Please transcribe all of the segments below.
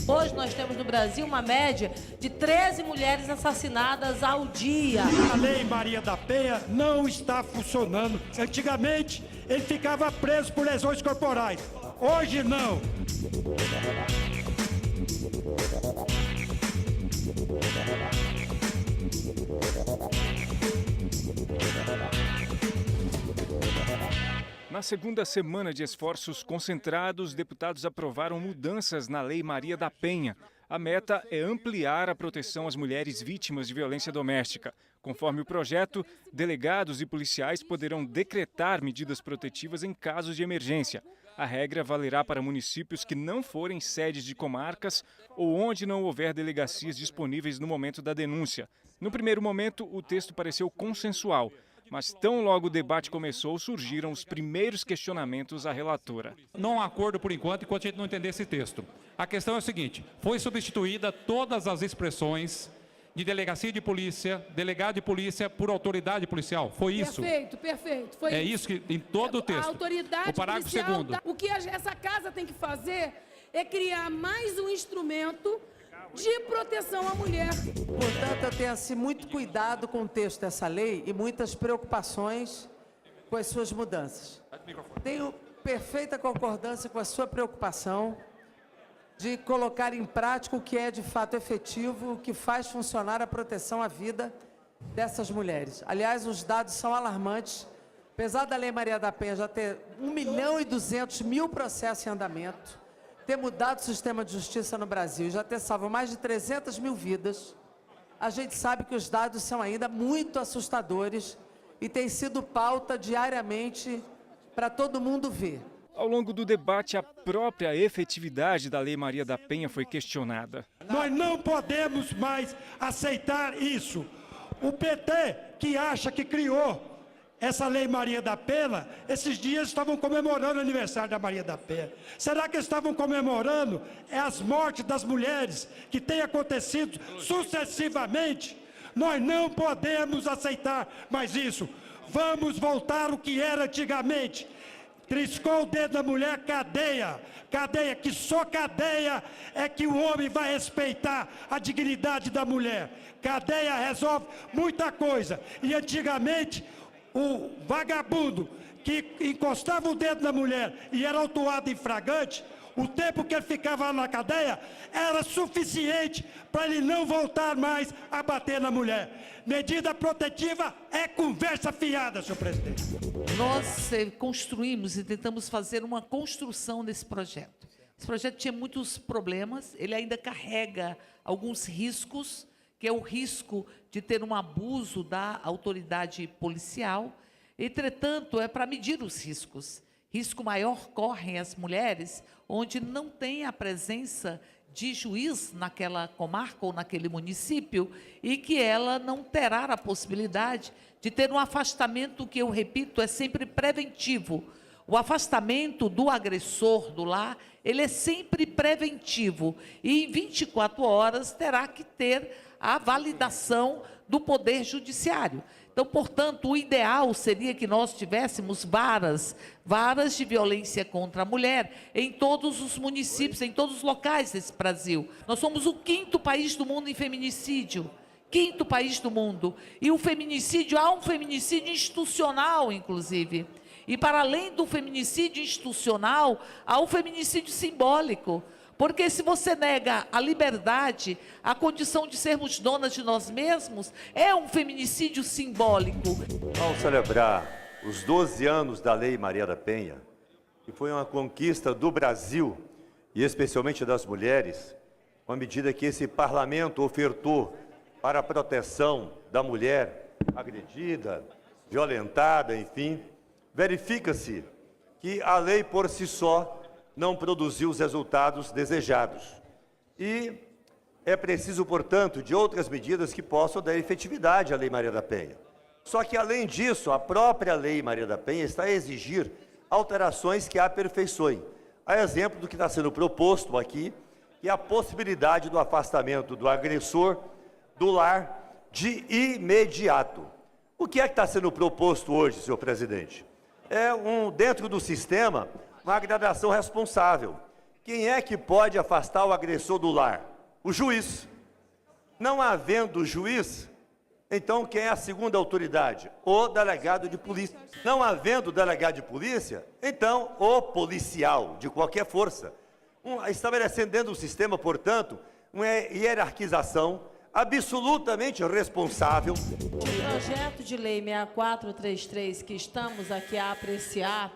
Hoje nós temos no Brasil uma média de 13 mulheres assassinadas ao dia. A Lei Maria da Penha não está funcionando. Antigamente, ele ficava preso por lesões corporais. Hoje, não. Na segunda semana de esforços concentrados, deputados aprovaram mudanças na Lei Maria da Penha. A meta é ampliar a proteção às mulheres vítimas de violência doméstica. Conforme o projeto, delegados e policiais poderão decretar medidas protetivas em casos de emergência. A regra valerá para municípios que não forem sedes de comarcas ou onde não houver delegacias disponíveis no momento da denúncia. No primeiro momento, o texto pareceu consensual. Mas tão logo o debate começou, surgiram os primeiros questionamentos à relatora. Não há acordo por enquanto a gente não entender esse texto. A questão é o seguinte, foi substituída todas as expressões de delegacia de polícia, delegado de polícia por autoridade policial. Foi isso? Perfeito. Foi isso que em todo o texto. A autoridade o parágrafo policial, segundo. O que essa casa tem que fazer é criar mais um instrumento de proteção à mulher. Portanto, eu tenho assim, muito cuidado com o texto dessa lei e muitas preocupações com as suas mudanças. Tenho perfeita concordância com a sua preocupação de colocar em prática o que é de fato efetivo, o que faz funcionar a proteção à vida dessas mulheres. Aliás, os dados são alarmantes. Apesar da Lei Maria da Penha já ter 1.200.000 processos em andamento, ter mudado o sistema de justiça no Brasil e já ter salvo mais de 300.000 vidas, a gente sabe que os dados são ainda muito assustadores e tem sido pauta diariamente para todo mundo ver. Ao longo do debate, a própria efetividade da Lei Maria da Penha foi questionada. Nós não podemos mais aceitar isso. O PT, que acha que criou essa Lei Maria da Penha, esses dias estavam comemorando o aniversário da Maria da Penha. Será que estavam comemorando as mortes das mulheres que têm acontecido sucessivamente? Nós não podemos aceitar mais isso. Vamos voltar ao que era antigamente. Triscou o dedo da mulher, cadeia. Cadeia, que só cadeia é que o homem vai respeitar a dignidade da mulher. Cadeia resolve muita coisa. E antigamente, o vagabundo que encostava o dedo na mulher e era autuado em flagrante, o tempo que ele ficava na cadeia era suficiente para ele não voltar mais a bater na mulher. Medida protetiva é conversa fiada, senhor presidente. Nós construímos e tentamos fazer uma construção nesse projeto. Esse projeto tinha muitos problemas, ele ainda carrega alguns riscos, que é o risco de ter um abuso da autoridade policial. Entretanto, é para medir os riscos. Risco maior correm as mulheres, onde não tem a presença de juiz naquela comarca ou naquele município, e que ela não terá a possibilidade de ter um afastamento que, eu repito, é sempre preventivo. O afastamento do agressor do lar, ele é sempre preventivo. E em 24 horas terá que ter a validação do Poder Judiciário. Então, portanto, o ideal seria que nós tivéssemos varas de violência contra a mulher em todos os municípios, em todos os locais desse Brasil. Nós somos o 5º país do mundo em feminicídio. 5º país do mundo. E o feminicídio, há um feminicídio institucional, inclusive. E para além do feminicídio institucional, há o feminicídio simbólico. Porque se você nega a liberdade, a condição de sermos donas de nós mesmos, é um feminicídio simbólico. Ao celebrar os 12 anos da Lei Maria da Penha, que foi uma conquista do Brasil, e especialmente das mulheres, uma medida que esse parlamento ofertou para a proteção da mulher agredida, violentada, enfim, verifica-se que a lei por si só não produziu os resultados desejados. E é preciso, portanto, de outras medidas que possam dar efetividade à Lei Maria da Penha. Só que, além disso, a própria Lei Maria da Penha está a exigir alterações que a aperfeiçoem. A exemplo do que está sendo proposto aqui, que é a possibilidade do afastamento do agressor do lar de imediato. O que é que está sendo proposto hoje, senhor presidente? Dentro do sistema, uma gradação responsável. Quem é que pode afastar o agressor do lar? O juiz. Não havendo juiz, então quem é a segunda autoridade? O delegado de polícia. Não havendo delegado de polícia, então o policial, de qualquer força. Estabelecendo dentro do sistema, portanto, uma hierarquização absolutamente responsável. O projeto de lei 6433 que estamos aqui a apreciar,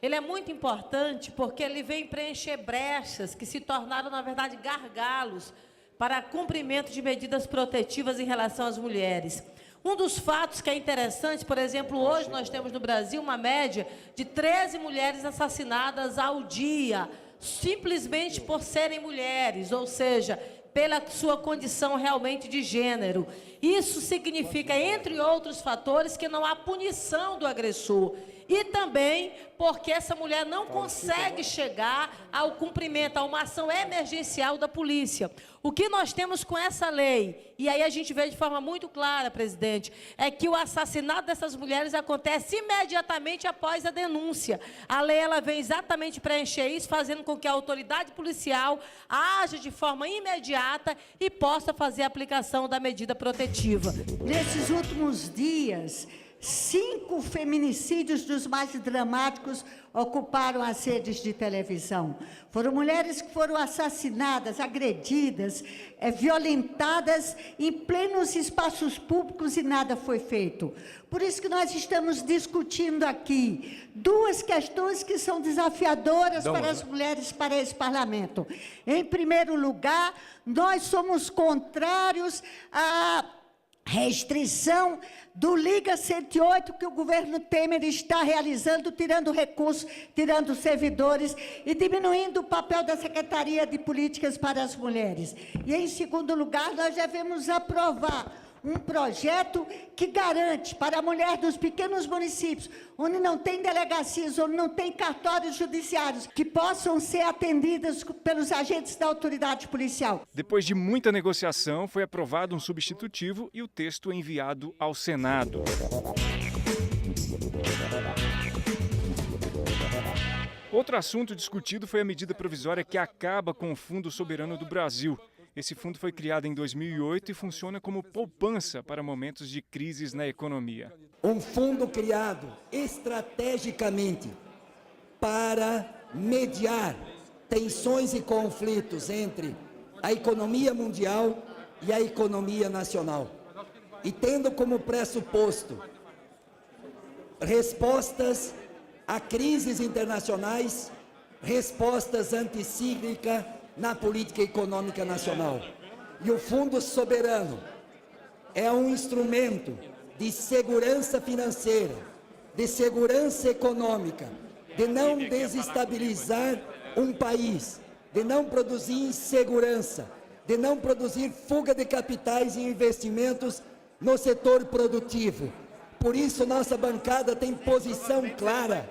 ele é muito importante porque ele vem preencher brechas que se tornaram, na verdade, gargalos para cumprimento de medidas protetivas em relação às mulheres. Um dos fatos que é interessante, por exemplo, hoje nós temos no Brasil uma média de 13 mulheres assassinadas ao dia, simplesmente por serem mulheres, ou seja, pela sua condição realmente de gênero. Isso significa, entre outros fatores, que não há punição do agressor. E também porque essa mulher não consegue chegar ao cumprimento, a uma ação emergencial da polícia. O que nós temos com essa lei, e aí a gente vê de forma muito clara, presidente, é que o assassinato dessas mulheres acontece imediatamente após a denúncia. A lei ela vem exatamente preencher isso, fazendo com que a autoridade policial haja de forma imediata e possa fazer a aplicação da medida protetiva. Nesses últimos dias, 5 feminicídios dos mais dramáticos ocuparam as redes de televisão. Foram mulheres que foram assassinadas, agredidas, violentadas em plenos espaços públicos e nada foi feito. Por isso que nós estamos discutindo aqui 2 questões que são desafiadoras para as mulheres, para esse parlamento. Em primeiro lugar, nós somos contrários à restrição do Liga 108 que o governo Temer está realizando, tirando recursos, tirando servidores e diminuindo o papel da Secretaria de Políticas para as Mulheres. E, em segundo lugar, nós devemos aprovar um projeto que garante para a mulher dos pequenos municípios, onde não tem delegacias, onde não tem cartórios judiciários, que possam ser atendidas pelos agentes da autoridade policial. Depois de muita negociação, foi aprovado um substitutivo e o texto enviado ao Senado. Outro assunto discutido foi a medida provisória que acaba com o Fundo Soberano do Brasil. Esse fundo foi criado em 2008 e funciona como poupança para momentos de crises na economia. Um fundo criado estrategicamente para mediar tensões e conflitos entre a economia mundial e a economia nacional. E tendo como pressuposto respostas a crises internacionais, respostas anticíclicas na política econômica nacional. E o Fundo Soberano é um instrumento de segurança financeira, de segurança econômica, de não desestabilizar um país, de não produzir insegurança, de não produzir fuga de capitais e investimentos no setor produtivo. Por isso, nossa bancada tem posição clara.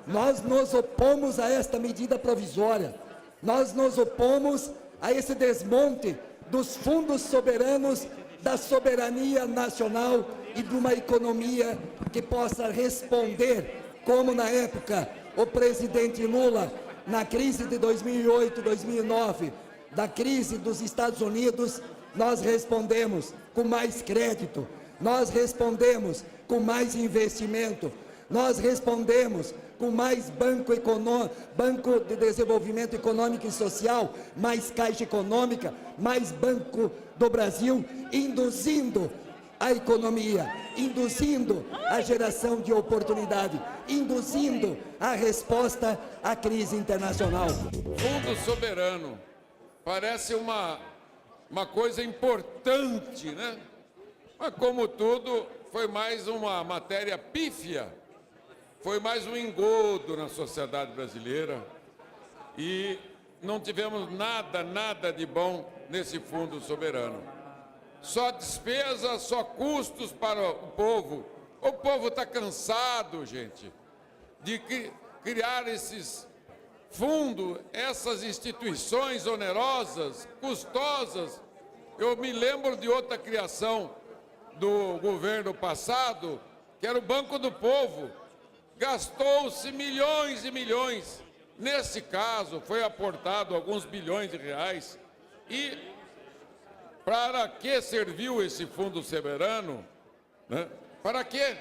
Nós nos opomos a esta medida provisória. Nós nos opomos a esse desmonte dos fundos soberanos, da soberania nacional e de uma economia que possa responder, como na época o presidente Lula, na crise de 2008, 2009, da crise dos Estados Unidos, nós respondemos com mais crédito, nós respondemos com mais investimento, nós respondemos com mais Banco de Desenvolvimento Econômico e Social, mais Caixa Econômica, mais Banco do Brasil, induzindo a economia, induzindo a geração de oportunidade, induzindo a resposta à crise internacional. Fundo Soberano parece uma coisa importante, né? Mas, como tudo, foi mais uma matéria pífia. Foi mais um engodo na sociedade brasileira e não tivemos nada de bom nesse fundo soberano. Só despesa, só custos para o povo. O povo está cansado, gente, de criar esses fundos, essas instituições onerosas, custosas. Eu me lembro de outra criação do governo passado, que era o Banco do Povo, gastou-se milhões e milhões. Nesse caso, foi aportado alguns bilhões de reais. E para que serviu esse fundo soberano? Né? Para quê?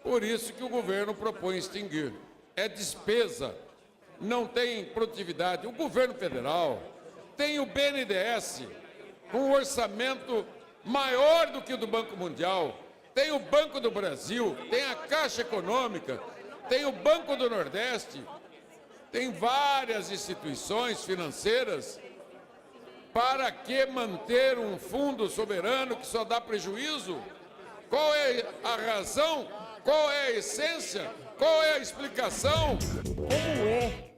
Por isso que o governo propõe extinguir. É despesa, não tem produtividade. O governo federal tem o BNDES, com um orçamento maior do que o do Banco Mundial, tem o Banco do Brasil, tem a Caixa Econômica, tem o Banco do Nordeste, tem várias instituições financeiras. Para que manter um fundo soberano que só dá prejuízo? Qual é a razão? Qual é a essência? Qual é a explicação? Como é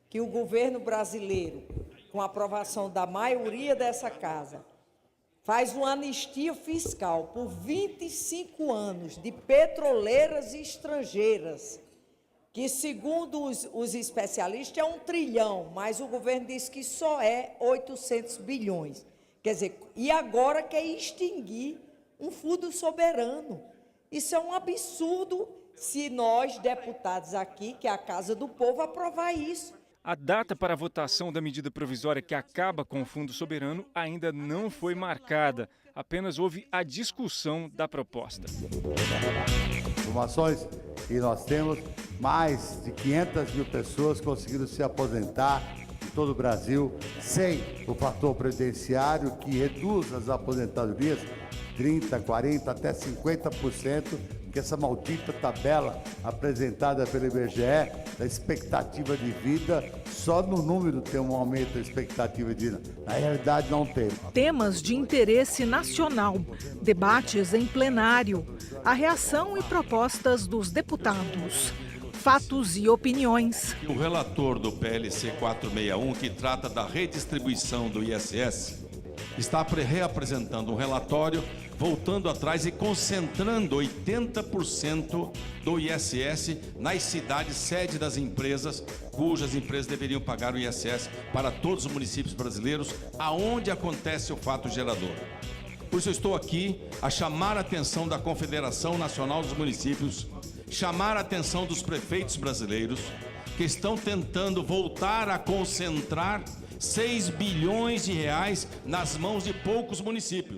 que o governo brasileiro, com a aprovação da maioria dessa casa, faz uma anistia fiscal por 25 anos de petroleiras estrangeiras, que, segundo os especialistas, é 1 trilhão, mas o governo diz que só é 800 bilhões. Quer dizer, e agora quer extinguir um fundo soberano. Isso é um absurdo se nós, deputados aqui, que é a Casa do Povo, aprovar isso. A data para a votação da medida provisória que acaba com o Fundo Soberano ainda não foi marcada. Apenas houve a discussão da proposta. Informações que nós temos, mais de 500 mil pessoas conseguiram se aposentar em todo o Brasil sem o fator previdenciário, que reduz as aposentadorias 30%, 40%, até 50%, que essa maldita tabela apresentada pelo IBGE da expectativa de vida, só no número tem um aumento da expectativa de vida. Na realidade, não tem. Temas de interesse nacional, debates em plenário, a reação e propostas dos deputados, fatos e opiniões. O relator do PLC 461, que trata da redistribuição do ISS, está reapresentando um relatório voltando atrás e concentrando 80% do ISS nas cidades sede das empresas, cujas empresas deveriam pagar o ISS para todos os municípios brasileiros, aonde acontece o fato gerador. Por isso eu estou aqui a chamar a atenção da Confederação Nacional dos Municípios, chamar a atenção dos prefeitos brasileiros, que estão tentando voltar a concentrar 6 bilhões de reais nas mãos de poucos municípios.